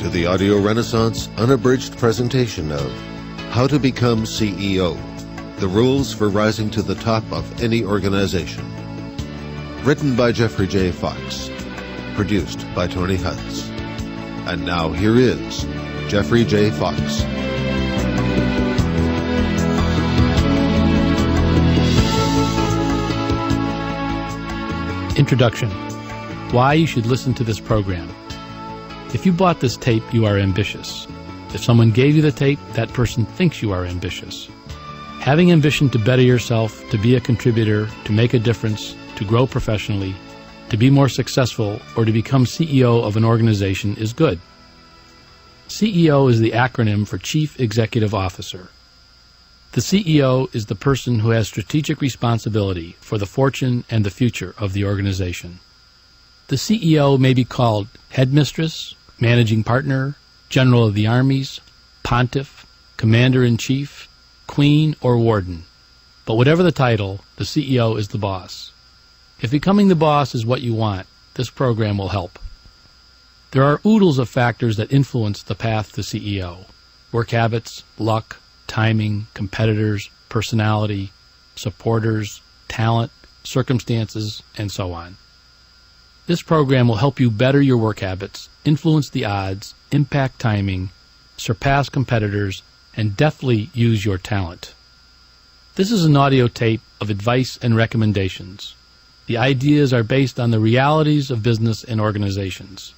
to the Audio Renaissance unabridged presentation of How to Become CEO, the rules for rising to the top of any organization. Written by Jeffrey J. Fox. Produced by Tony Huntz. And now here is Jeffrey J. Fox. Introduction. Why you should listen to this program. If you bought this tape, you are ambitious. If someone gave you the tape, that person thinks you are ambitious. Having ambition to better yourself, to be a contributor, to make a difference, to grow professionally, to be more successful, or to become CEO of an organization is good. CEO is the acronym for Chief Executive Officer. The CEO is the person who has strategic responsibility for the fortune and the future of the organization. The CEO may be called headmistress, managing partner, general of the armies, pontiff, commander-in-chief, queen, or warden. But whatever the title, the CEO is the boss. If becoming the boss is what you want, this program will help. There are oodles of factors that influence the path to CEO. Work habits, luck, timing, competitors, personality, supporters, talent, circumstances, and so on. This program will help you better your work habits, influence the odds, impact timing, surpass competitors, and deftly use your talent. This is an audio tape of advice and recommendations. The ideas are based on the realities of business and organizations.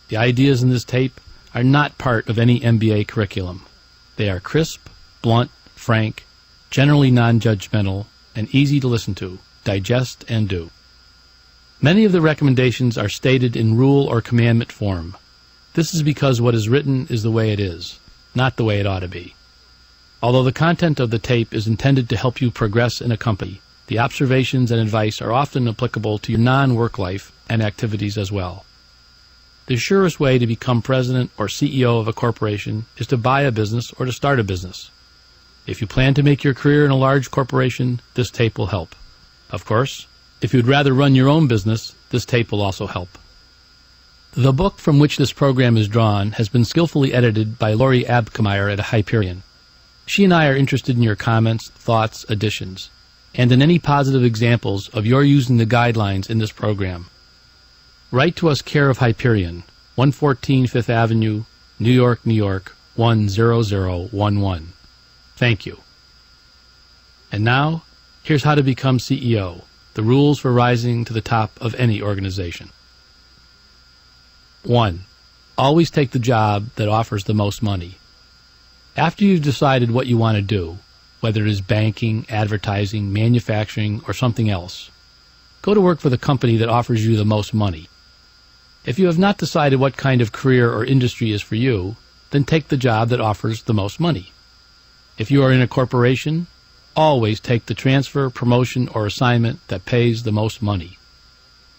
The ideas in this tape are not part of any MBA curriculum. They are crisp, blunt, frank, generally non-judgmental, and easy to listen to, digest, and do. Many of the recommendations are stated in rule or commandment form. This is because what is written is the way it is, not the way it ought to be. Although the content of the tape is intended to help you progress in a company, the observations and advice are often applicable to your non-work life and activities as well. The surest way to become president or CEO of a corporation is to buy a business or to start a business. If you plan to make your career in a large corporation, this tape will help. Of course, if you'd rather run your own business, this tape will also help. The book from which this program is drawn has been skillfully edited by Lori Abkemeyer at Hyperion. She and I are interested in your comments, thoughts, additions, and in any positive examples of your using the guidelines in this program. Write to us care of Hyperion, 114 Fifth Avenue, New York, New York, 10011. Thank you. And now, here's how to become CEO. The rules for rising to the top of any organization. 1. Always take the job that offers the most money. After you've decided what you want to do, whether it is banking, advertising, manufacturing, or something else, go to work for the company that offers you the most money. If you have not decided what kind of career or industry is for you, then take the job that offers the most money. If you are in a corporation, always take the transfer, promotion, or assignment that pays the most money.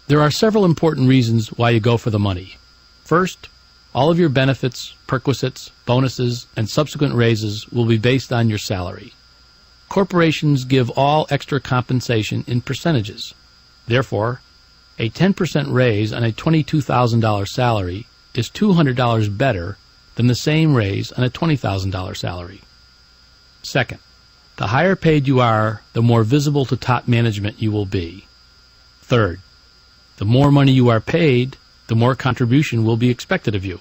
There are several important reasons why you go for the money. First, all of your benefits, perquisites, bonuses, and subsequent raises will be based on your salary. Corporations give all extra compensation in percentages. Therefore, a 10% raise on a $22,000 salary is $200 better than the same raise on a $20,000 salary. Second, the higher paid you are, the more visible to top management you will be. Third, the more money you are paid, the more contribution will be expected of you.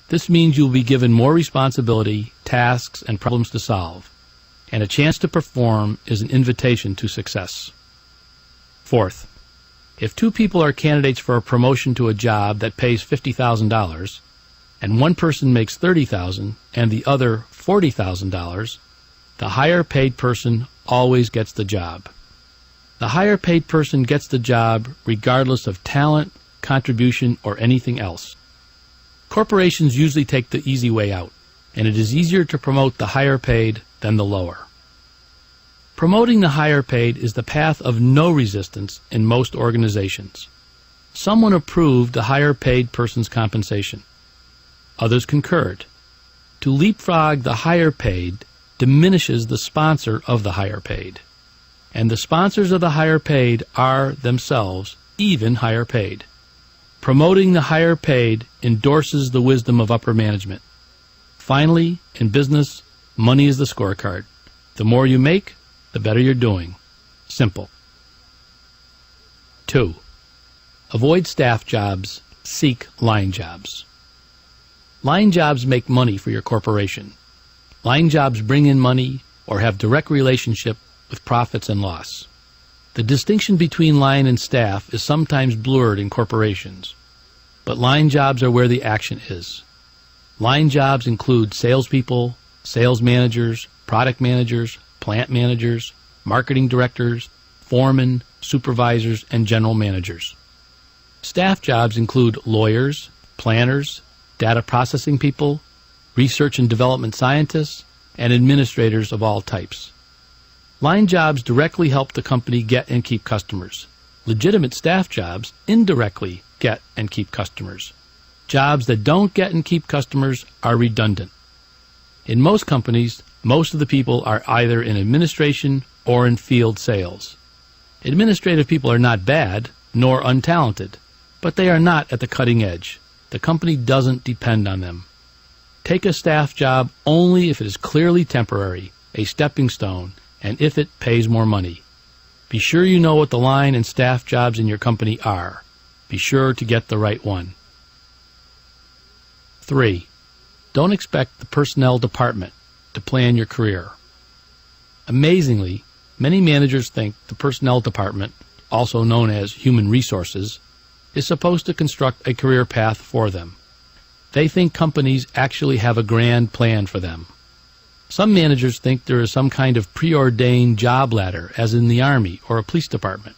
This means you will be given more responsibility, tasks, and problems to solve, and a chance to perform is an invitation to success. Fourth, if two people are candidates for a promotion to a job that pays $50,000, and one person makes $30,000 and the other $40,000, the higher paid person always gets the job. The higher paid person gets the job regardless of talent, contribution, or anything else. Corporations usually take the easy way out, and it is easier to promote the higher paid than the lower. Promoting the higher paid is the path of no resistance in most organizations. Someone approved the higher paid person's compensation. Others concurred. To leapfrog the higher paid diminishes the sponsor of the higher paid. And the sponsors of the higher paid are themselves even higher paid. Promoting the higher paid endorses the wisdom of upper management. Finally, in business, money is the scorecard. The more you make, the better you're doing. Simple. 2. Avoid staff jobs. Seek line jobs. Line jobs make money for your corporation. Line jobs bring in money or have direct relationship with profits and loss. The distinction between line and staff is sometimes blurred in corporations, but line jobs are where the action is. Line jobs include salespeople, sales managers, product managers, plant managers, marketing directors, foremen, supervisors, and general managers. Staff jobs include lawyers, planners, data processing people, research and development scientists, and administrators of all types. Line jobs directly help the company get and keep customers. Legitimate staff jobs indirectly get and keep customers. Jobs that don't get and keep customers are redundant. In most companies, most of the people are either in administration or in field sales. Administrative people are not bad, nor untalented, but they are not at the cutting edge. The company doesn't depend on them. Take a staff job only if it is clearly temporary, a stepping stone, and if it pays more money. Be sure you know what the line and staff jobs in your company are. Be sure to get the right one. 3. Don't expect the personnel department to plan your career. Amazingly, many managers think the personnel department, also known as human resources, is supposed to construct a career path for them. They think companies actually have a grand plan for them. Some managers think there is some kind of preordained job ladder, as in the Army or a police department.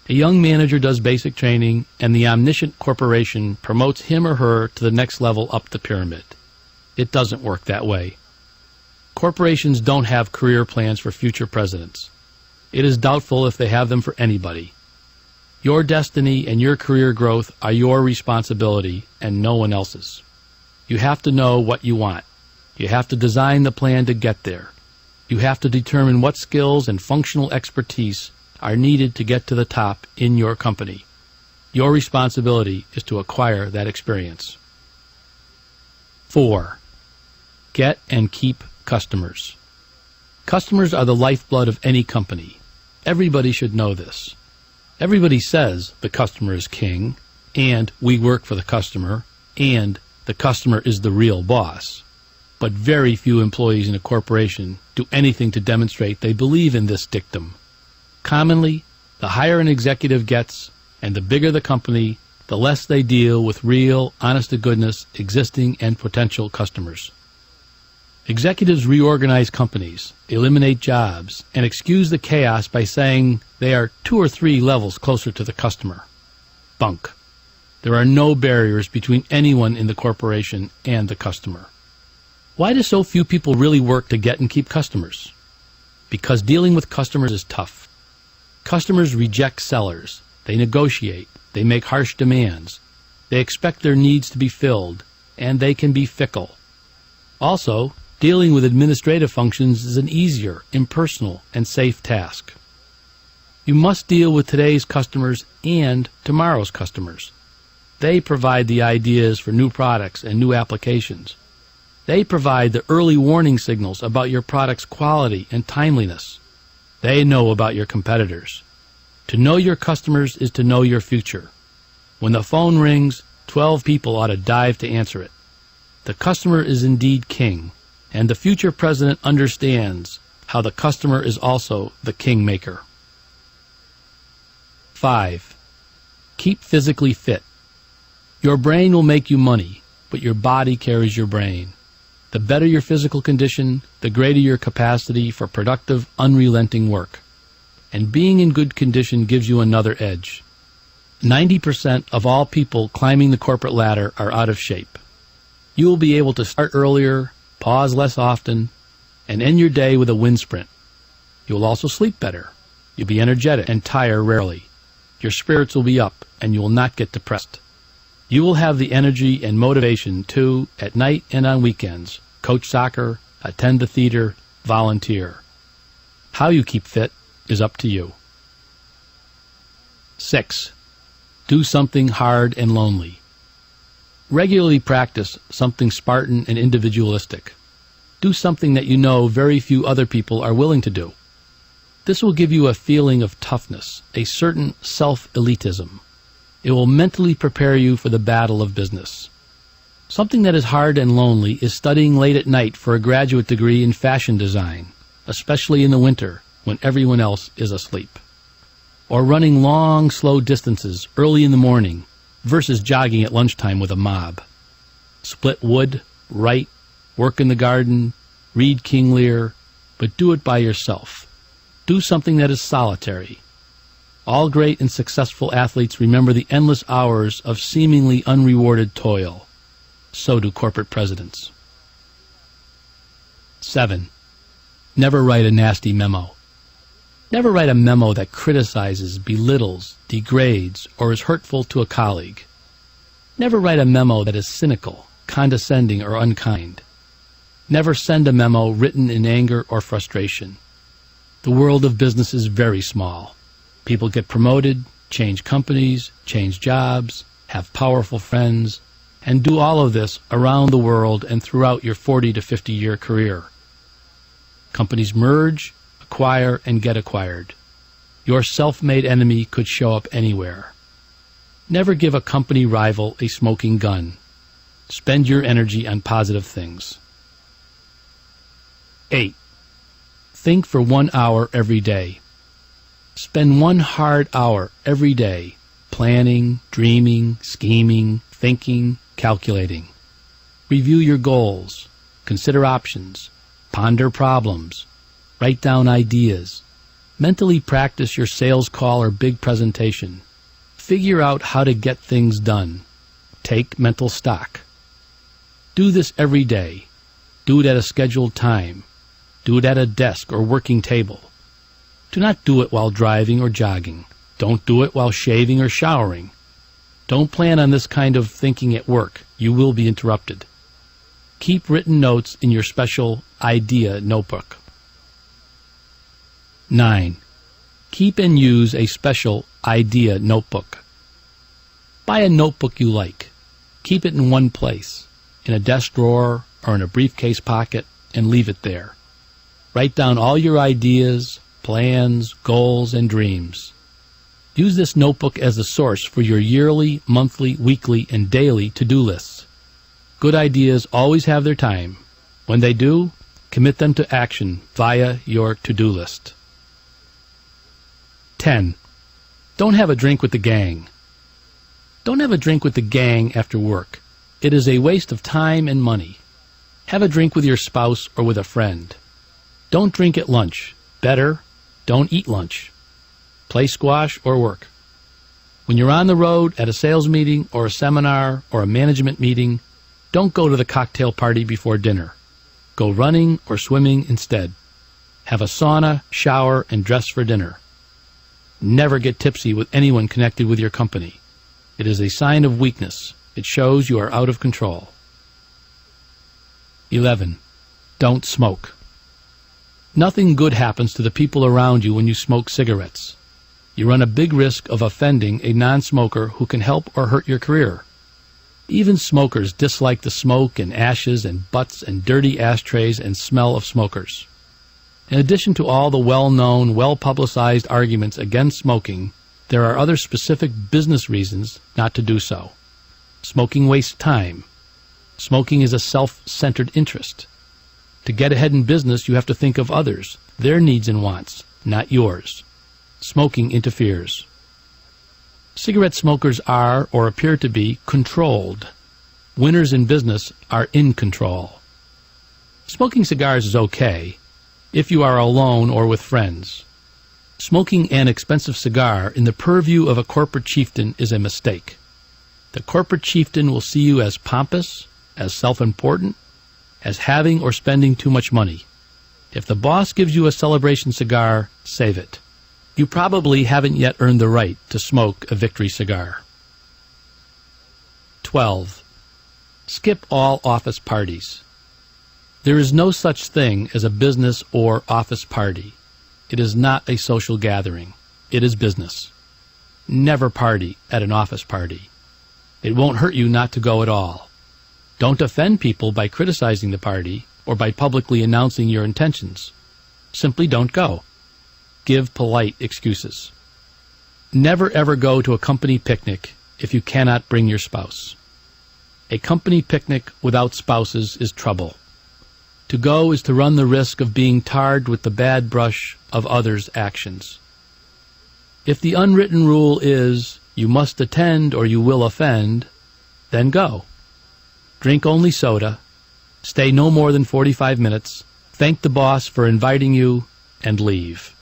A young manager does basic training, and the omniscient corporation promotes him or her to the next level up the pyramid. It doesn't work that way. Corporations don't have career plans for future presidents. It is doubtful if they have them for anybody. Your destiny and your career growth are your responsibility and no one else's. You have to know what you want. You have to design the plan to get there. You have to determine what skills and functional expertise are needed to get to the top in your company. Your responsibility is to acquire that experience. 4. Get and keep customers. Customers are the lifeblood of any company. Everybody should know this. Everybody says the customer is king, and we work for the customer, and the customer is the real boss. But very few employees in a corporation do anything to demonstrate they believe in this dictum. Commonly, the higher an executive gets, and the bigger the company, the less they deal with real, honest-to-goodness, existing and potential customers. Executives reorganize companies, eliminate jobs, and excuse the chaos by saying they are 2 or 3 levels closer to the customer. Bunk. There are no barriers between anyone in the corporation and the customer. Why do so few people really work to get and keep customers? Because dealing with customers is tough. Customers reject sellers. They negotiate. They make harsh demands. They expect their needs to be filled, and they can be fickle. Also, dealing with administrative functions is an easier, impersonal, and safe task. You must deal with today's customers and tomorrow's customers. They provide the ideas for new products and new applications. They provide the early warning signals about your product's quality and timeliness. They know about your competitors. To know your customers is to know your future. When the phone rings, 12 people ought to dive to answer it. The customer is indeed king, and the future president understands how the customer is also the kingmaker. 5. Keep physically fit. Your brain will make you money, but your body carries your brain. The better your physical condition, the greater your capacity for productive, unrelenting work. And being in good condition gives you another edge. 90% of all people climbing the corporate ladder are out of shape. You will be able to start earlier, pause less often, and end your day with a wind sprint. You will also sleep better. You'll be energetic and tire rarely. Your spirits will be up, and you will not get depressed. You will have the energy and motivation to, at night and on weekends, coach soccer, attend the theater, volunteer. How you keep fit is up to you. 6. Do something hard and lonely. Regularly practice something Spartan and individualistic. Do something that you know very few other people are willing to do. This will give you a feeling of toughness, a certain self-elitism. It will mentally prepare you for the battle of business. Something that is hard and lonely is studying late at night for a graduate degree in fashion design, especially in the winter when everyone else is asleep. Or running long, slow distances early in the morning versus jogging at lunchtime with a mob. Split wood, write, work in the garden, read King Lear, but do it by yourself. Do something that is solitary. All great and successful athletes remember the endless hours of seemingly unrewarded toil. So do corporate presidents. 7. Never write a nasty memo. Never write a memo that criticizes, belittles, degrades, or is hurtful to a colleague. Never write a memo that is cynical, condescending, or unkind. Never send a memo written in anger or frustration. The world of business is very small. People get promoted, change companies, change jobs, have powerful friends, and do all of this around the world and throughout your 40 to 50-year career. Companies merge, acquire, and get acquired. Your self-made enemy could show up anywhere. Never give a company rival a smoking gun. Spend your energy on positive things. 8. Think for 1 hour every day. Spend 1 hard hour every day planning, dreaming, scheming, thinking, calculating. Review your goals. Consider options. Ponder problems. Write down ideas. Mentally practice your sales call or big presentation. Figure out how to get things done. Take mental stock. Do this every day. Do it at a scheduled time. Do it at a desk or working table. Do not do it while driving or jogging. Don't do it while shaving or showering. Don't plan on this kind of thinking at work. You will be interrupted. Keep written notes in your special idea notebook. 9. Keep and use a special idea notebook. Buy a notebook you like. Keep it in one place, in a desk drawer or in a briefcase pocket, and leave it there. Write down all your ideas, plans, goals, and dreams. Use this notebook as a source for your yearly, monthly, weekly, and daily to-do lists. Good ideas always have their time. When they do, commit them to action via your to-do list. 10. Don't have a drink with the gang. Don't have a drink with the gang after work. It is a waste of time and money. Have a drink with your spouse or with a friend. Don't drink at lunch. Better, don't eat lunch. Play squash or work. When you're on the road at a sales meeting or a seminar or a management meeting, don't go to the cocktail party before dinner. Go running or swimming instead. Have a sauna, shower, and dress for dinner. Never get tipsy with anyone connected with your company. It is a sign of weakness. It shows you are out of control. 11. Don't smoke. Nothing good happens to the people around you when you smoke cigarettes. You run a big risk of offending a non-smoker who can help or hurt your career. Even smokers dislike the smoke and ashes and butts and dirty ashtrays and smell of smokers. In addition to all the well-known, well-publicized arguments against smoking, there are other specific business reasons not to do so. Smoking wastes time. Smoking is a self-centered interest. To get ahead in business, you have to think of others, their needs and wants, not yours. Smoking interferes. Cigarette smokers are, or appear to be, controlled. Winners in business are in control. Smoking cigars is okay if you are alone or with friends. Smoking an expensive cigar in the purview of a corporate chieftain is a mistake. The corporate chieftain will see you as pompous, as self-important, as having or spending too much money. If the boss gives you a celebration cigar, save it. You probably haven't yet earned the right to smoke a victory cigar. 12. Skip all office parties. There is no such thing as a business or office party. It is not a social gathering. It is business. Never party at an office party. It won't hurt you not to go at all. Don't offend people by criticizing the party or by publicly announcing your intentions. Simply don't go. Give polite excuses. Never ever go to a company picnic if you cannot bring your spouse. A company picnic without spouses is trouble. To go is to run the risk of being tarred with the bad brush of others' actions. If the unwritten rule is, you must attend or you will offend, then go. Drink only soda, stay no more than 45 minutes, thank the boss for inviting you, and leave.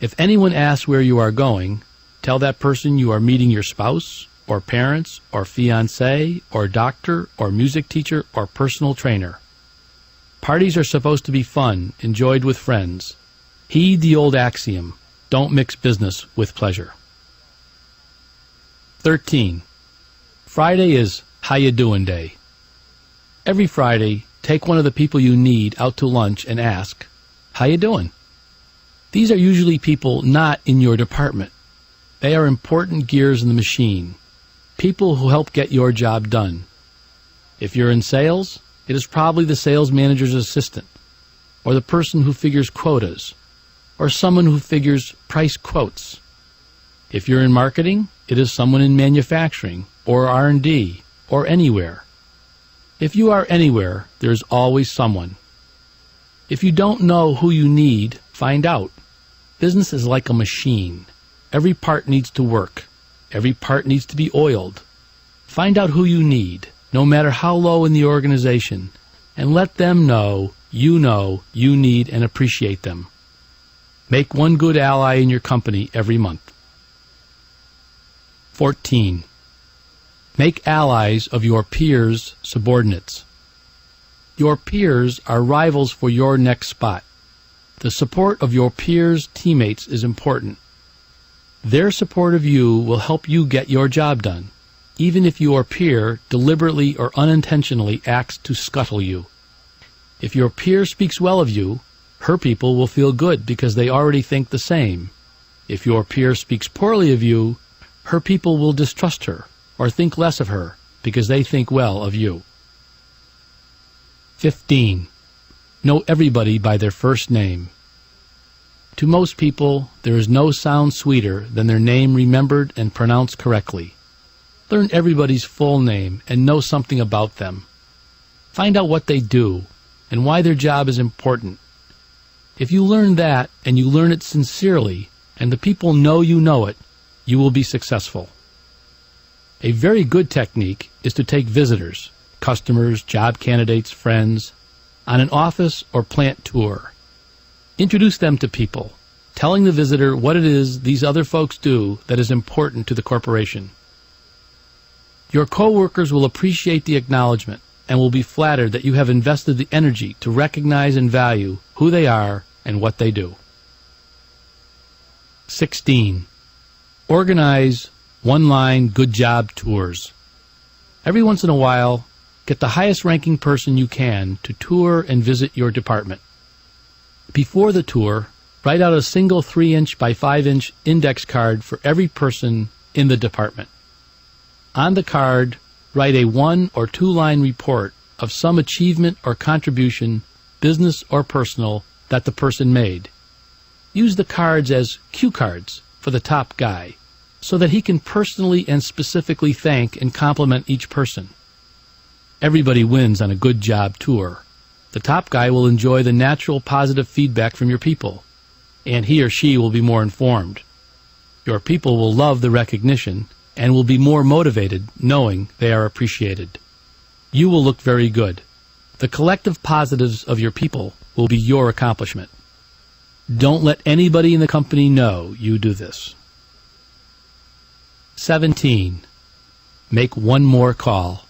If anyone asks where you are going, tell that person you are meeting your spouse, or parents, or fiancé, or doctor, or music teacher, or personal trainer. Parties are supposed to be fun, enjoyed with friends. Heed the old axiom, don't mix business with pleasure. 13. Friday is How You Doing Day. Every Friday, take one of the people you need out to lunch and ask, how you doing? These are usually people not in your department. They are important gears in the machine, people who help get your job done. If you're in sales, it is probably the sales manager's assistant, or the person who figures quotas, or someone who figures price quotes. If you're in marketing, it is someone in manufacturing, or R&D, or anywhere. If you are anywhere, there's always someone. If you don't know who you need, find out. Business is like a machine. Every part needs to work. Every part needs to be oiled. Find out who you need, no matter how low in the organization, and let them know you need and appreciate them. Make one good ally in your company every month. 14. Make allies of your peers' subordinates. Your peers are rivals for your next spot. The support of your peers' teammates is important. Their support of you will help you get your job done, even if your peer deliberately or unintentionally acts to scuttle you. If your peer speaks well of you, her people will feel good because they already think the same. If your peer speaks poorly of you, her people will distrust her or think less of her because they think well of you. 15. Know everybody by their first name. To most people, there is no sound sweeter than their name remembered and pronounced correctly. Learn everybody's full name and know something about them. Find out what they do and why their job is important. If you learn that and you learn it sincerely and the people know it, you will be successful. A very good technique is to take visitors, customers, job candidates, friends, on an office or plant tour. Introduce them to people, telling the visitor what it is these other folks do that is important to the corporation. Your coworkers will appreciate the acknowledgement and will be flattered that you have invested the energy to recognize and value who they are and what they do. 16. Organize one-line good job tours. Every once in a while, get the highest ranking person you can to tour and visit your department. Before the tour, write out a single 3-inch by 5-inch index card for every person in the department. On the card, write a 1- or 2-line report of some achievement or contribution, business or personal, that the person made. Use the cards as cue cards for the top guy, so that he can personally and specifically thank and compliment each person. Everybody wins on a good job tour. The top guy will enjoy the natural positive feedback from your people, and he or she will be more informed. Your people will love the recognition and will be more motivated knowing they are appreciated. You will look very good. The collective positives of your people will be your accomplishment. Don't let anybody in the company know you do this. 17. Make one more call.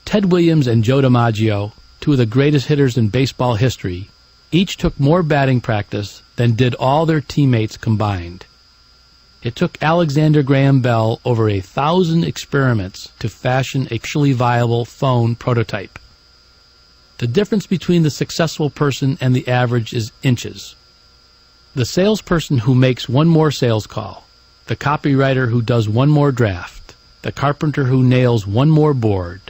Ted Williams and Joe DiMaggio, two of the greatest hitters in baseball history, each took more batting practice than did all their teammates combined. It took Alexander Graham Bell over 1,000 experiments to fashion a commercially viable phone prototype. The difference between the successful person and the average is inches. The salesperson who makes one more sales call, the copywriter who does one more draft, the carpenter who nails one more board,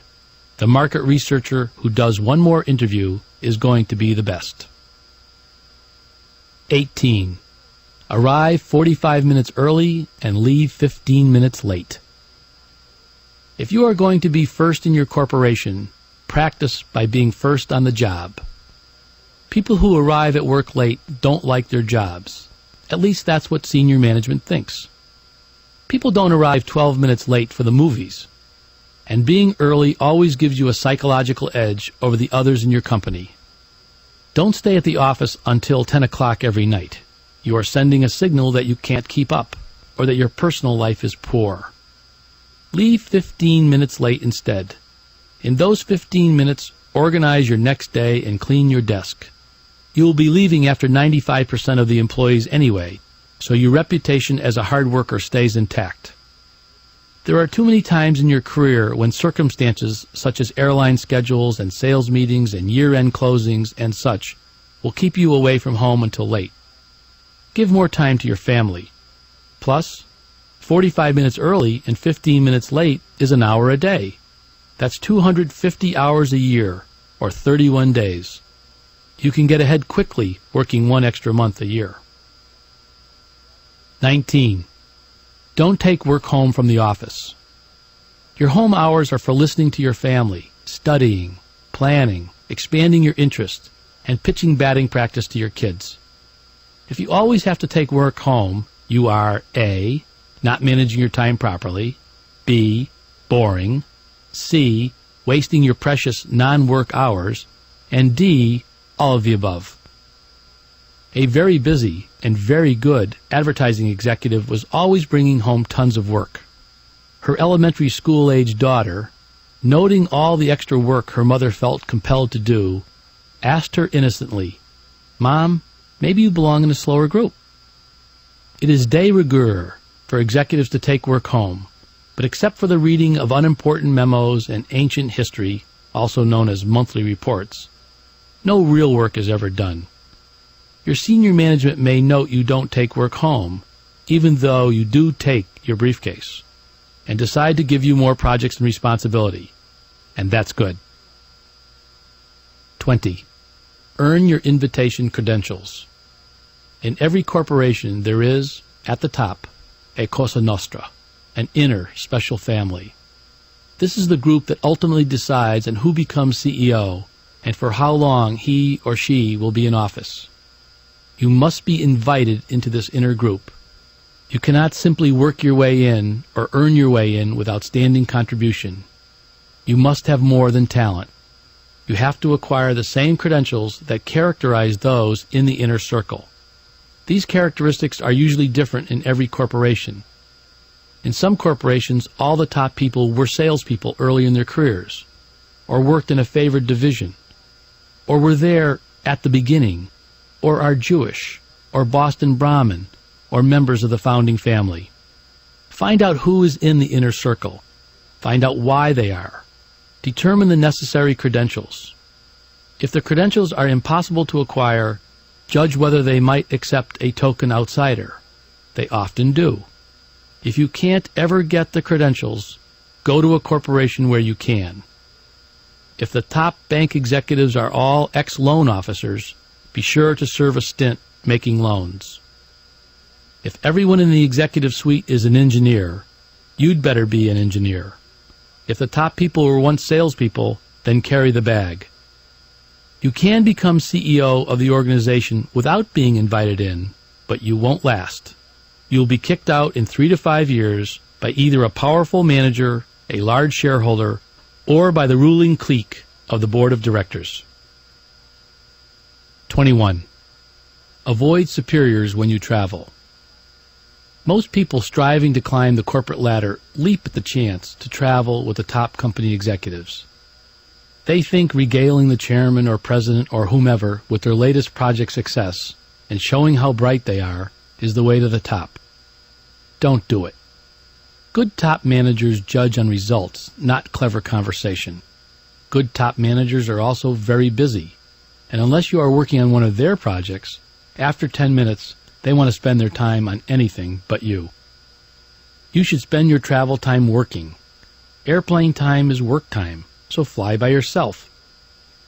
the market researcher who does one more interview is going to be the best. 18. Arrive 45 minutes early and leave 15 minutes late. If you are going to be first in your corporation, practice by being first on the job. People who arrive at work late don't like their jobs. At least that's what senior management thinks. People don't arrive 12 minutes late for the movies. And being early always gives you a psychological edge over the others in your company. Don't stay at the office until 10 o'clock every night. You are sending a signal that you can't keep up, or that your personal life is poor. Leave 15 minutes late instead. In those 15 minutes, organize your next day and clean your desk. You will be leaving after 95% of the employees anyway, so your reputation as a hard worker stays intact. There are too many times in your career when circumstances such as airline schedules and sales meetings and year-end closings and such will keep you away from home until late. Give more time to your family. Plus, 45 minutes early and 15 minutes late is an hour a day. That's 250 hours a year, or 31 days. You can get ahead quickly working one extra month a year. 19. Don't take work home from the office. Your home hours are for listening to your family, studying, planning, expanding your interest, and pitching batting practice to your kids. If you always have to take work home, you are A, not managing your time properly, B, boring, C, wasting your precious non-work hours, and D, all of the above. A very busy and very good advertising executive was always bringing home tons of work. Her elementary school-age daughter, noting all the extra work her mother felt compelled to do, asked her innocently, "Mom, maybe you belong in a slower group." It is de rigueur for executives to take work home, but except for the reading of unimportant memos and ancient history, also known as monthly reports, no real work is ever done. Your senior management may note you don't take work home, even though you do take your briefcase, and decide to give you more projects and responsibility, and that's good. 20. Earn your invitation credentials. In every corporation there is, at the top, a Cosa Nostra, an inner special family. This is the group that ultimately decides on who becomes CEO and for how long he or she will be in office. You must be invited into this inner group. You cannot simply work your way in or earn your way in with outstanding contribution. You must have more than talent. You have to acquire the same credentials that characterize those in the inner circle. These characteristics are usually different in every corporation. In some corporations, all the top people were salespeople early in their careers, or worked in a favored division, or were there at the beginning, or are Jewish, or Boston Brahmin, or members of the founding family. Find out who is in the inner circle. Find out why they are. Determine the necessary credentials. If the credentials are impossible to acquire, judge whether they might accept a token outsider. They often do. If you can't ever get the credentials, go to a corporation where you can. If the top bank executives are all ex-loan officers, be sure to serve a stint making loans. If everyone in the executive suite is an engineer, you'd better be an engineer. If the top people were once salespeople, then carry the bag. You can become CEO of the organization without being invited in, but you won't last. You'll be kicked out in 3 to 5 years by either a powerful manager, a large shareholder, or by the ruling clique of the board of directors. 21. Avoid superiors when you travel. Most people striving to climb the corporate ladder leap at the chance to travel with the top company executives. They think regaling the chairman or president or whomever with their latest project success and showing how bright they are is the way to the top. Don't do it. Good top managers judge on results, not clever conversation. Good top managers are also very busy, and unless you are working on one of their projects, after 10 minutes, they want to spend their time on anything but you. You should spend your travel time working. Airplane time is work time, so fly by yourself.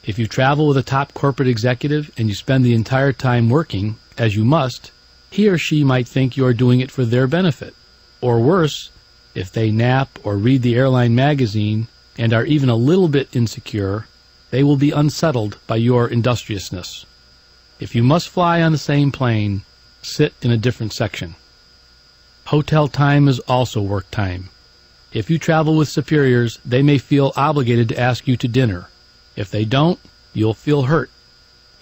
If you travel with a top corporate executive and you spend the entire time working, as you must, he or she might think you are doing it for their benefit. Or worse, if they nap or read the airline magazine and are even a little bit insecure, they will be unsettled by your industriousness. If you must fly on the same plane, sit in a different section. Hotel time is also work time. If you travel with superiors, they may feel obligated to ask you to dinner. If they don't, you'll feel hurt.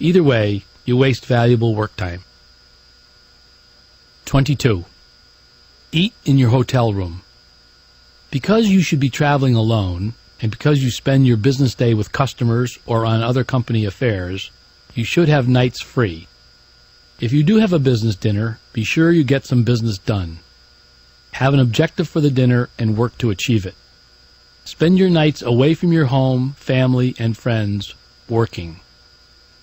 Either way, you waste valuable work time. 22. Eat in your hotel room. Because you should be traveling alone, and because you spend your business day with customers or on other company affairs, you should have nights free. If you do have a business dinner, be sure you get some business done. Have an objective for the dinner and work to achieve it. Spend your nights away from your home, family, and friends, working.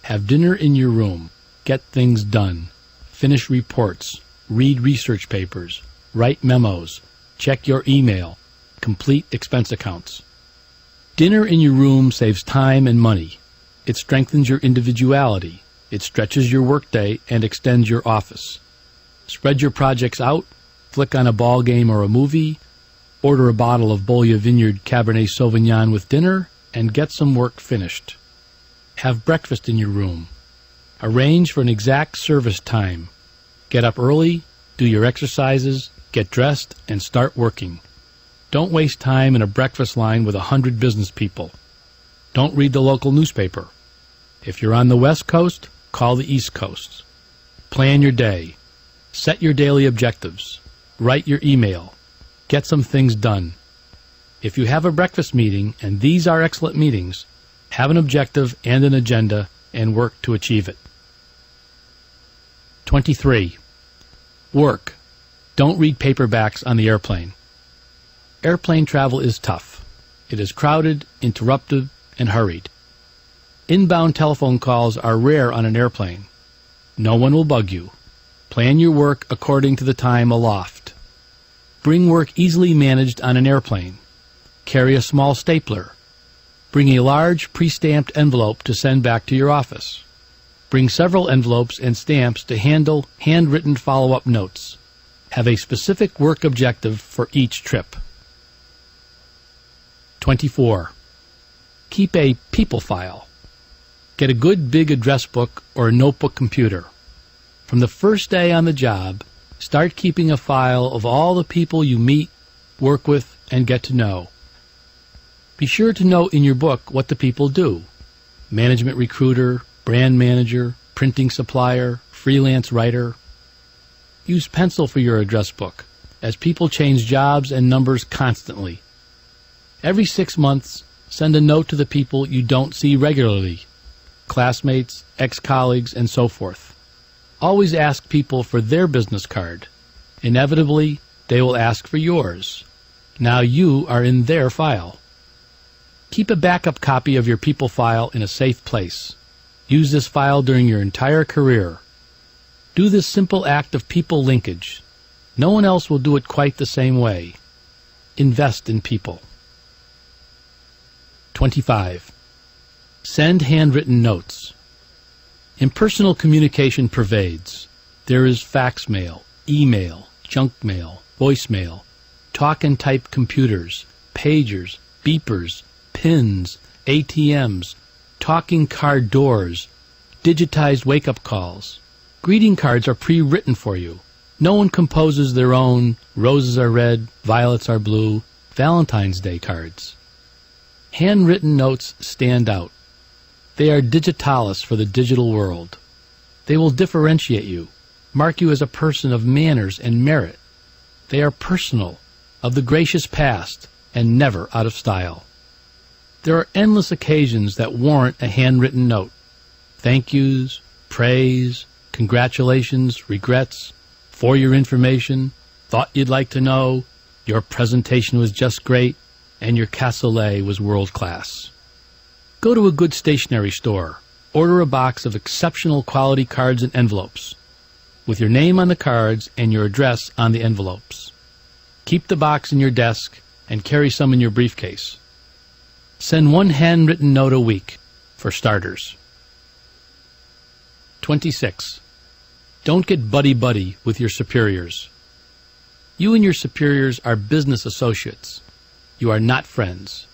Have dinner in your room. Get things done. Finish reports. Read research papers. Write memos. Check your email. Complete expense accounts. Dinner in your room saves time and money. It strengthens your individuality. It stretches your workday and extends your office. Spread your projects out. Flick on a ball game or a movie. Order a bottle of Bolya Vineyard Cabernet Sauvignon with dinner, and get some work finished. Have breakfast in your room. Arrange for an exact service time. Get up early, do your exercises, get dressed, and start working. Don't waste time in a breakfast line with 100 business people. Don't read the local newspaper. If you're on the West Coast, call the East Coast. Plan your day. Set your daily objectives. Write your email. Get some things done. If you have a breakfast meeting, and these are excellent meetings, have an objective and an agenda and work to achieve it. 23. Work. Don't read paperbacks on the airplane. Airplane travel is tough. It is crowded, interrupted, and hurried. Inbound telephone calls are rare on an airplane. No one will bug you. Plan your work according to the time aloft. Bring work easily managed on an airplane. Carry a small stapler. Bring a large pre-stamped envelope to send back to your office. Bring several envelopes and stamps to handle handwritten follow-up notes. Have a specific work objective for each trip. 24. Keep a people file. Get a good big address book or a notebook computer. From the first day on the job, start keeping a file of all the people you meet, work with, and get to know. Be sure to note in your book what the people do. Management recruiter, brand manager, printing supplier, freelance writer. Use pencil for your address book, as people change jobs and numbers constantly. Every 6 months, send a note to the people you don't see regularly, classmates, ex-colleagues, and so forth. Always ask people for their business card. Inevitably, they will ask for yours. Now you are in their file. Keep a backup copy of your people file in a safe place. Use this file during your entire career. Do this simple act of people linkage. No one else will do it quite the same way. Invest in people. 25. Send handwritten notes. Impersonal communication pervades. There is fax mail, email, junk mail, voicemail, talk and type computers, pagers, beepers, pins, ATMs, talking card doors, digitized wake-up calls. Greeting cards are pre-written for you. No one composes their own roses are red, violets are blue, Valentine's Day cards. Handwritten notes stand out. They are digitalis for the digital world. They will differentiate you, mark you as a person of manners and merit. They are personal, of the gracious past, and never out of style. There are endless occasions that warrant a handwritten note. Thank yous, praise, congratulations, regrets, for your information, thought you'd like to know, your presentation was just great, and your cassoulet was world class. Go to a good stationery store. Order a box of exceptional quality cards and envelopes, with your name on the cards and your address on the envelopes. Keep the box in your desk and carry some in your briefcase. Send one handwritten note a week, for starters. 26. Don't get buddy-buddy with your superiors. You and your superiors are business associates. You are not friends.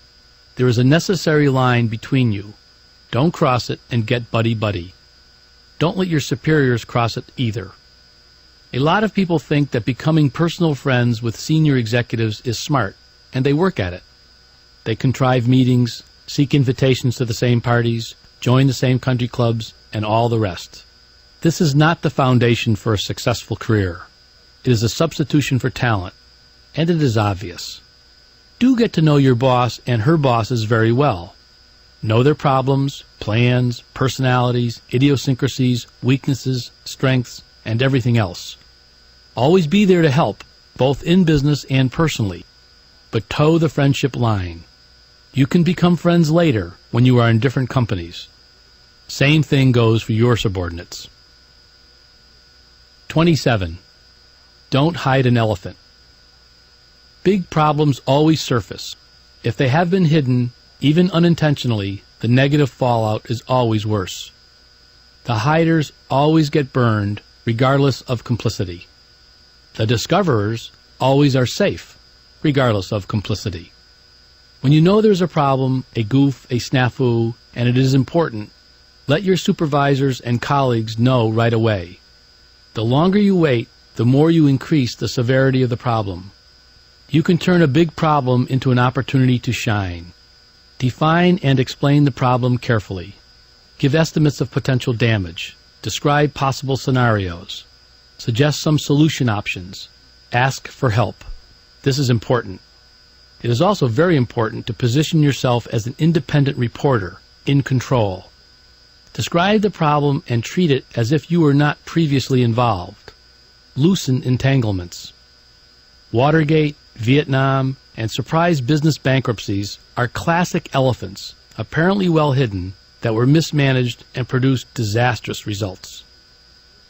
There is a necessary line between you. Don't cross it and get buddy-buddy. Don't let your superiors cross it either. A lot of people think that becoming personal friends with senior executives is smart, and they work at it. They contrive meetings, seek invitations to the same parties, join the same country clubs, and all the rest. This is not the foundation for a successful career. It is a substitution for talent, and it is obvious. Do get to know your boss and her bosses very well. Know their problems, plans, personalities, idiosyncrasies, weaknesses, strengths, and everything else. Always be there to help, both in business and personally, but toe the friendship line. You can become friends later when you are in different companies. Same thing goes for your subordinates. 27. Don't hide an elephant. Big problems always surface. If they have been hidden, even unintentionally, the negative fallout is always worse. The hiders always get burned, regardless of complicity. The discoverers always are safe, regardless of complicity. When you know there's a problem, a goof, a snafu, and it is important, let your supervisors and colleagues know right away. The longer you wait, the more you increase the severity of the problem. You can turn a big problem into an opportunity to shine. Define and explain the problem carefully. Give estimates of potential damage. Describe possible scenarios. Suggest some solution options. Ask for help. This is important. It is also very important to position yourself as an independent reporter, in control. Describe the problem and treat it as if you were not previously involved. Loosen entanglements. Watergate, Vietnam, and surprise business bankruptcies are classic elephants, apparently well hidden, that were mismanaged and produced disastrous results.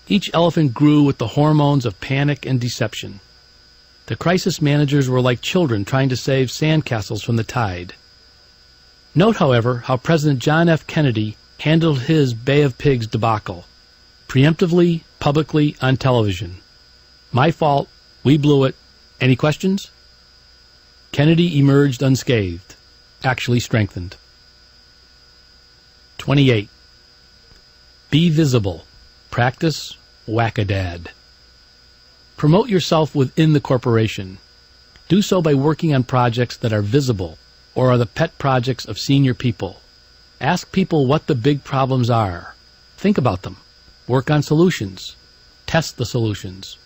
Each elephant grew with the hormones of panic and deception. The crisis managers were like children trying to save sandcastles from the tide. Note, however, how President John F. Kennedy handled his Bay of Pigs debacle. Preemptively, publicly, on television. My fault. We blew it. Any questions? Kennedy emerged unscathed, actually strengthened. 28. Be visible. Practice whack-a-dad. Promote yourself within the corporation. Do so by working on projects that are visible or are the pet projects of senior people. Ask people what the big problems are. Think about them. Work on solutions. Test the solutions.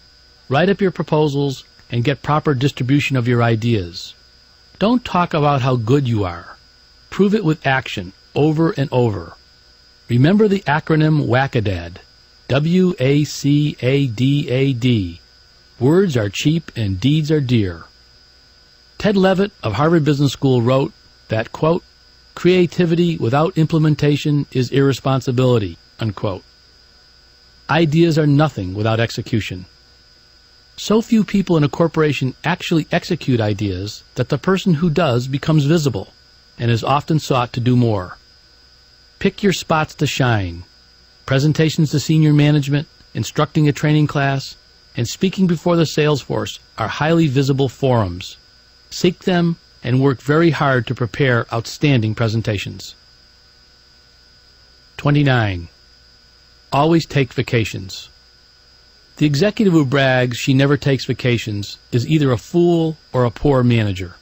Write up your proposals and get proper distribution of your ideas. Don't talk about how good you are. Prove it with action, over and over. Remember the acronym WACADAD. WACADAD. Words are cheap and deeds are dear. Ted Levitt of Harvard Business School wrote that, quote, creativity without implementation is irresponsibility, unquote. Ideas are nothing without execution. So few people in a corporation actually execute ideas that the person who does becomes visible and is often sought to do more. Pick your spots to shine. Presentations to senior management, instructing a training class, and speaking before the sales force are highly visible forums. Seek them and work very hard to prepare outstanding presentations. 29. Always take vacations. The executive who brags she never takes vacations is either a fool or a poor manager.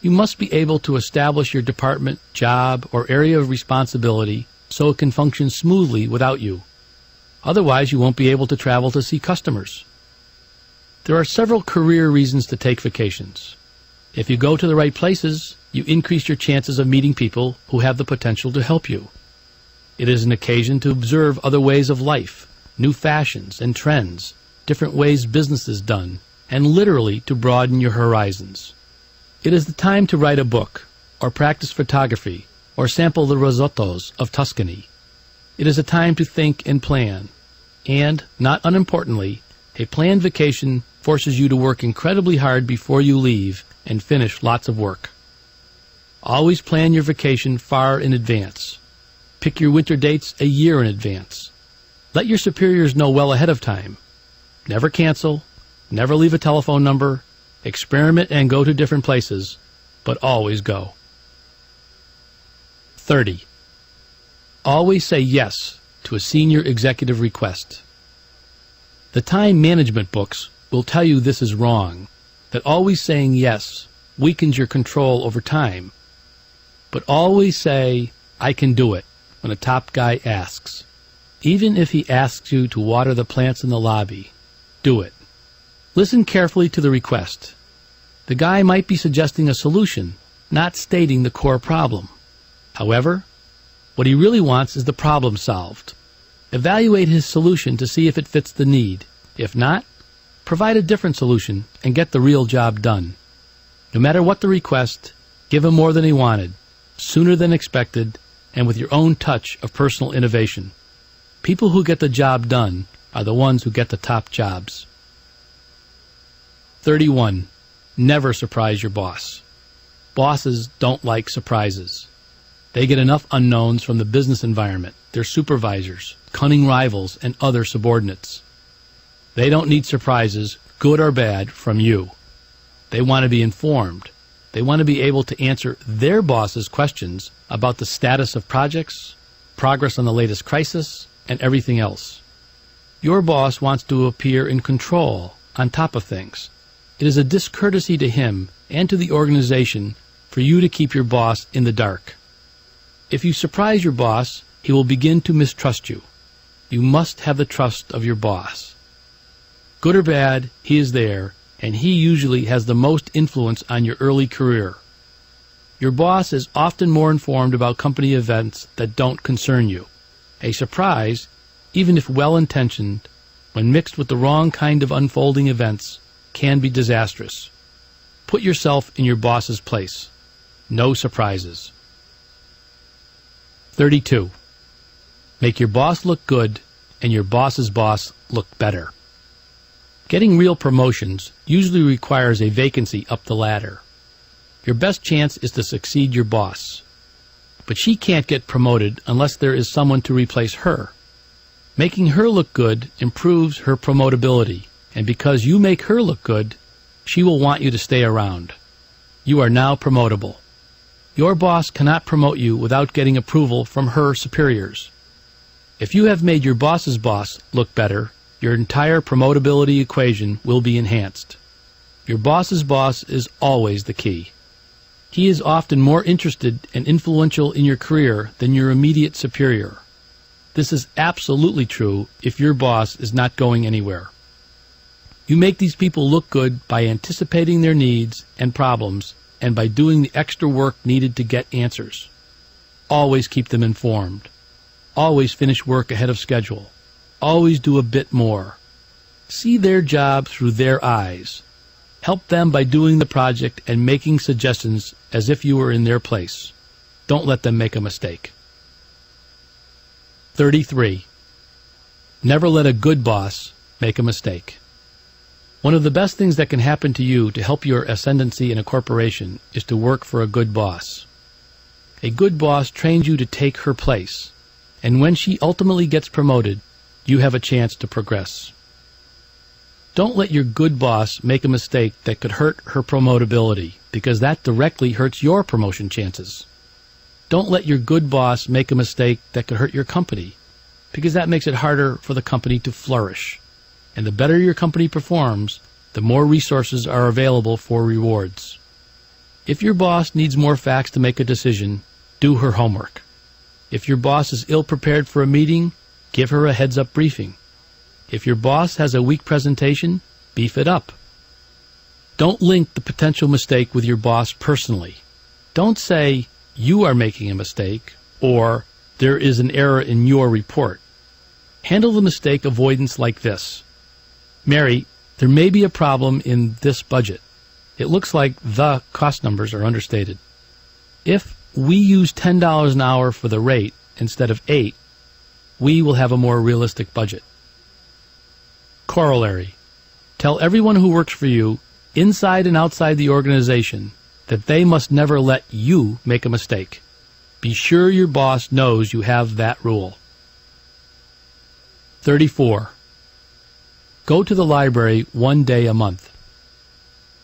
You must be able to establish your department, job, or area of responsibility so it can function smoothly without you. Otherwise, you won't be able to travel to see customers. There are several career reasons to take vacations. If you go to the right places, you increase your chances of meeting people who have the potential to help you. It is an occasion to observe other ways of life, new fashions and trends, different ways business is done, and literally to broaden your horizons. It is the time to write a book, or practice photography, or sample the risottos of Tuscany. It is a time to think and plan, and, not unimportantly, A planned vacation forces you to work incredibly hard before you leave and finish lots of work. Always plan your vacation far in advance. Pick your winter dates a year in advance. Let your superiors know well ahead of time. Never cancel, never leave a telephone number, experiment and go to different places, but always go. 30. Always say yes to a senior executive request. The time management books will tell you this is wrong, that always saying yes weakens your control over time. But always say, "I can do it," when a top guy asks. Even if he asks you to water the plants in the lobby, do it. Listen carefully to the request. The guy might be suggesting a solution, not stating the core problem. However, what he really wants is the problem solved. Evaluate his solution to see if it fits the need. If not, provide a different solution and get the real job done. No matter what the request, give him more than he wanted, sooner than expected, and with your own touch of personal innovation. People who get the job done are the ones who get the top jobs. 31. Never surprise your boss. Bosses don't like surprises. They get enough unknowns from the business environment, their supervisors, cunning rivals, and other subordinates. They don't need surprises, good or bad, from you. They want to be informed. They want to be able to answer their boss's questions about the status of projects, progress on the latest crisis, and everything else. Your boss wants to appear in control, on top of things. It is a discourtesy to him and to the organization for you to keep your boss in the dark. If you surprise your boss, he will begin to mistrust you. You must have the trust of your boss. Good or bad, he is there, and he usually has the most influence on your early career. Your boss is often more informed about company events that don't concern you. A surprise, even if well-intentioned, when mixed with the wrong kind of unfolding events, can be disastrous. Put yourself in your boss's place. No surprises. 32. Make your boss look good and your boss's boss look better. Getting real promotions usually requires a vacancy up the ladder. Your best chance is to succeed your boss. But she can't get promoted unless there is someone to replace her. Making her look good improves her promotability, and because you make her look good, she will want you to stay around. You are now promotable. Your boss cannot promote you without getting approval from her superiors. If you have made your boss's boss look better, your entire promotability equation will be enhanced. Your boss's boss is always the key. He is often more interested and influential in your career than your immediate superior. This is absolutely true if your boss is not going anywhere. You make these people look good by anticipating their needs and problems and by doing the extra work needed to get answers. Always keep them informed. Always finish work ahead of schedule. Always do a bit more. See their job through their eyes. Help them by doing the project and making suggestions as if you were in their place. Don't let them make a mistake. 33. Never let a good boss make a mistake. One of the best things that can happen to you to help your ascendancy in a corporation is to work for a good boss. A good boss trains you to take her place, and when she ultimately gets promoted, you have a chance to progress. Don't let your good boss make a mistake that could hurt her promotability, because that directly hurts your promotion chances. Don't let your good boss make a mistake that could hurt your company, because that makes it harder for the company to flourish. And the better your company performs, the more resources are available for rewards. If your boss needs more facts to make a decision, do her homework. If your boss is ill-prepared for a meeting, give her a heads-up briefing. If your boss has a weak presentation, beef it up. Don't link the potential mistake with your boss personally. Don't say, "You are making a mistake," or "There is an error in your report." Handle the mistake avoidance like this. "Mary, there may be a problem in this budget. It looks like the cost numbers are understated. If we use $10 an hour for the rate instead of $8, we will have a more realistic budget." Corollary. Tell everyone who works for you, inside and outside the organization, that they must never let you make a mistake. Be sure your boss knows you have that rule. 34. Go to the library 1 day a month.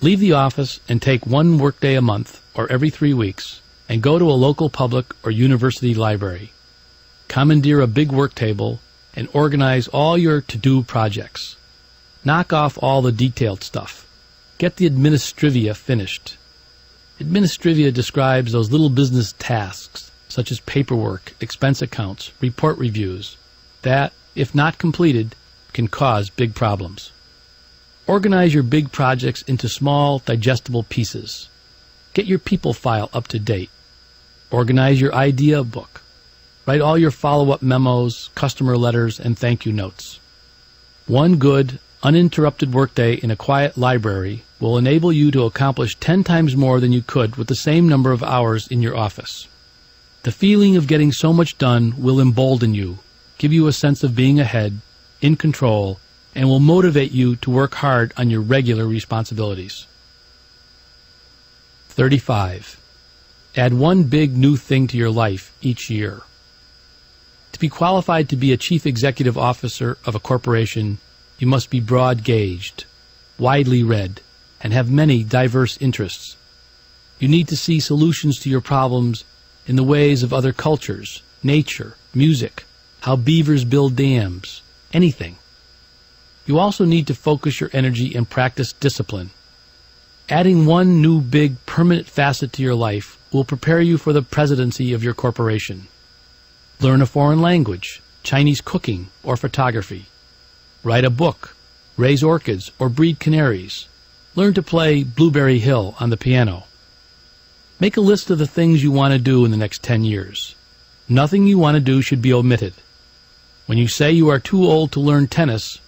Leave the office and take 1 workday a month, or every 3 weeks, and go to a local public or university library. Commandeer a big work table and organize all your to-do projects. Knock off all the detailed stuff. Get the administrivia finished. Administrivia describes those little business tasks, such as paperwork, expense accounts, report reviews, that, if not completed, can cause big problems. Organize your big projects into small, digestible pieces. Get your people file up to date. Organize your idea book. Write all your follow-up memos, customer letters, and thank you notes. 1 good, uninterrupted workday in a quiet library will enable you to accomplish 10 times more than you could with the same number of hours in your office. The feeling of getting so much done will embolden you, give you a sense of being ahead, in control, and will motivate you to work hard on your regular responsibilities. 35. Add 1 big new thing to your life each year. To be qualified to be a chief executive officer of a corporation, you must be broad-gauged, widely read, and have many diverse interests. You need to see solutions to your problems in the ways of other cultures, nature, music, how beavers build dams, anything. You also need to focus your energy and practice discipline. Adding 1 new big permanent facet to your life will prepare you for the presidency of your corporation. Learn a foreign language, Chinese cooking, or photography. Write a book, raise orchids, or breed canaries. Learn to play Blueberry Hill on the piano. Make a list of the things you want to do in the next 10 years. Nothing you want to do should be omitted. When you say you are too old to learn tennis,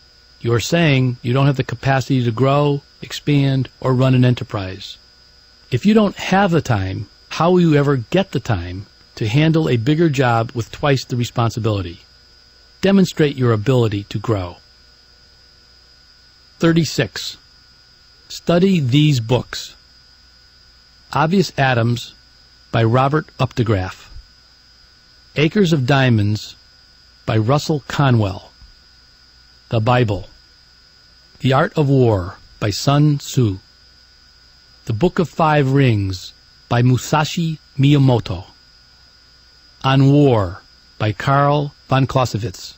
you are saying you don't have the capacity to grow, expand, or run an enterprise. If you don't have the time, how will you ever get the time to handle a bigger job with twice the responsibility? Demonstrate your ability to grow. 36. Study these books. Obvious Atoms by Robert Updegraff. Acres of Diamonds by Russell Conwell. The Bible. The Art of War by Sun Tzu. The Book of 5 Rings by Musashi Miyamoto. On War by Karl von Clausewitz.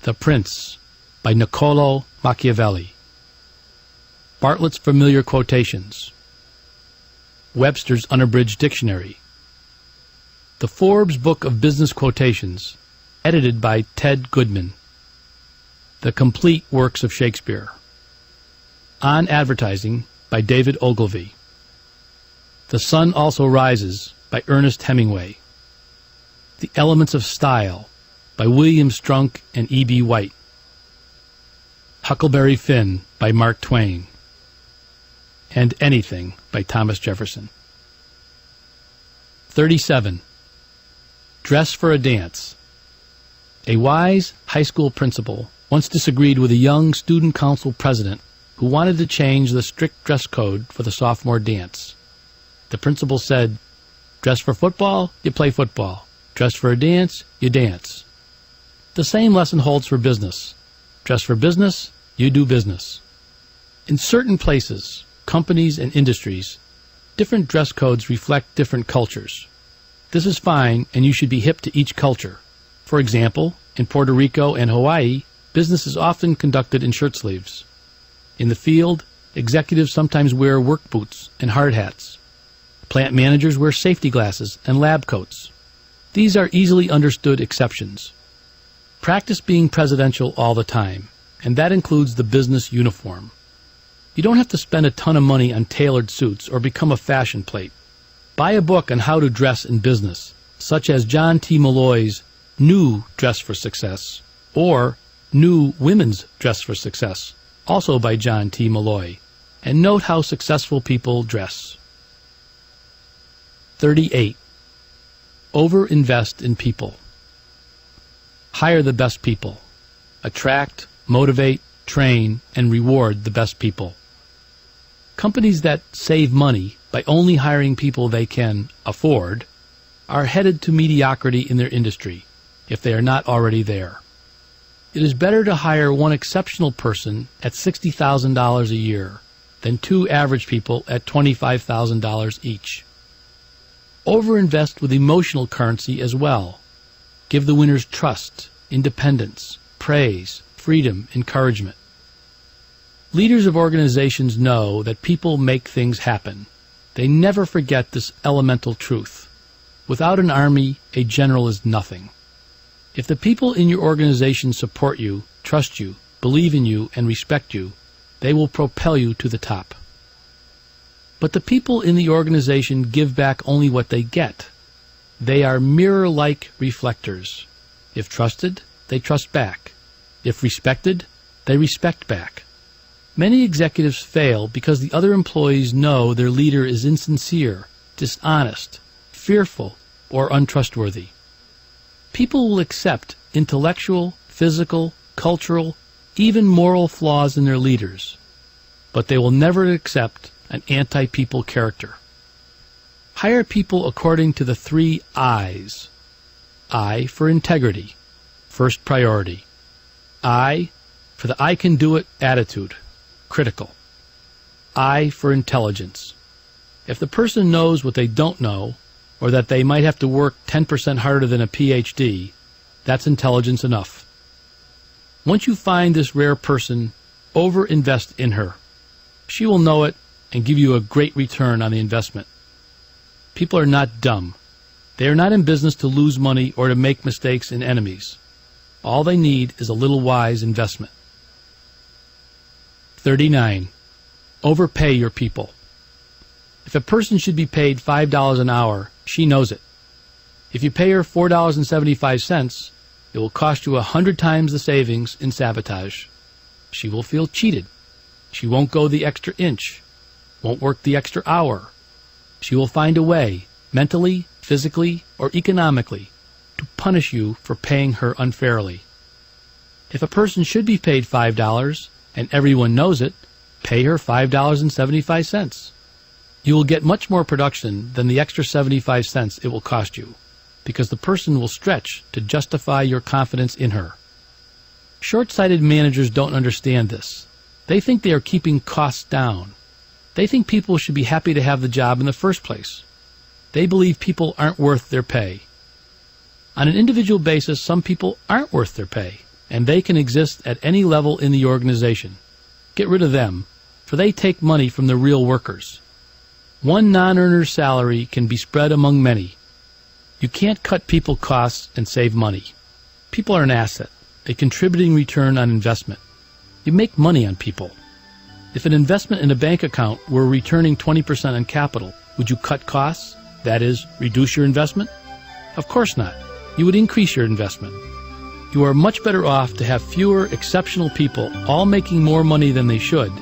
The Prince by Niccolò Machiavelli. Bartlett's Familiar Quotations. Webster's Unabridged Dictionary. The Forbes Book of Business Quotations, edited by Ted Goodman. The Complete Works of Shakespeare. On Advertising by David Ogilvy. The Sun Also Rises by Ernest Hemingway. The Elements of Style by William Strunk and E.B. White. Huckleberry Finn by Mark Twain. And Anything by Thomas Jefferson. 37. Dress for a Dance. A wise high school principal once disagreed with a young student council president who wanted to change the strict dress code for the sophomore dance. The principal said, "Dress for football, you play football. Dress for a dance, you dance." The same lesson holds for business. Dress for business, you do business. In certain places, companies and industries, different dress codes reflect different cultures. This is fine, and you should be hip to each culture. For example, in Puerto Rico and Hawaii, business is often conducted in shirt sleeves. In the field, executives sometimes wear work boots and hard hats. Plant managers wear safety glasses and lab coats. These are easily understood exceptions. Practice being presidential all the time, and that includes the business uniform. You don't have to spend a ton of money on tailored suits or become a fashion plate. Buy a book on how to dress in business, such as John T. Malloy's New Dress for Success, or New Women's Dress for Success, also by John T. Malloy, and note how successful people dress. 38. Over-invest in people. Hire the best people. Attract, motivate, train, and reward the best people. Companies that save money by only hiring people they can afford are headed to mediocrity in their industry, if they are not already there. It is better to hire one exceptional person at $60,000 a year than two average people at $25,000 each. Overinvest with emotional currency as well. Give the winners trust, independence, praise, freedom, encouragement. Leaders of organizations know that people make things happen. They never forget this elemental truth. Without an army, a general is nothing. If the people in your organization support you, trust you, believe in you, and respect you, they will propel you to the top. But the people in the organization give back only what they get. They are mirror-like reflectors. If trusted, they trust back. If respected, they respect back. Many executives fail because the other employees know their leader is insincere, dishonest, fearful, or untrustworthy. People will accept intellectual, physical, cultural, even moral flaws in their leaders, but they will never accept an anti-people character. Hire people according to the 3 I's. I for integrity, first priority. I for the I can do it attitude, critical. I for intelligence. If the person knows what they don't know, or that they might have to work 10% harder than a PhD, that's intelligence enough. Once you find this rare person, overinvest in her. She will know it and give you a great return on the investment. People are not dumb. They are not in business to lose money or to make mistakes in enemies. All they need is a little wise investment. 39. Overpay your people. If a person should be paid $5 an hour, she knows it. If you pay her $4.75, it will cost you 100 times the savings in sabotage. She will feel cheated. She won't go the extra inch, won't work the extra hour. She will find a way, mentally, physically, or economically, to punish you for paying her unfairly. If a person should be paid $5, and everyone knows it, pay her $5.75. You will get much more production than the extra 75 cents it will cost you, because the person will stretch to justify your confidence in her. Short-sighted managers don't understand this. They think they are keeping costs down. They think people should be happy to have the job in the first place. They believe people aren't worth their pay. On an individual basis, some people aren't worth their pay, and they can exist at any level in the organization. Get rid of them, for they take money from the real workers. One non-earner's salary can be spread among many. You can't cut people costs and save money. People are an asset, a contributing return on investment. You make money on people. If an investment in a bank account were returning 20% on capital, would you cut costs? That is, reduce your investment? Of course not. You would increase your investment. You are much better off to have fewer exceptional people all making more money than they should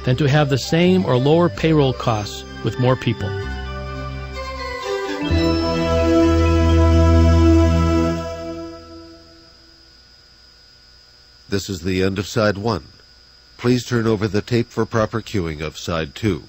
than to have the same or lower payroll costs with more people. This is the end of Side 1. Please turn over the tape for proper cueing of Side 2.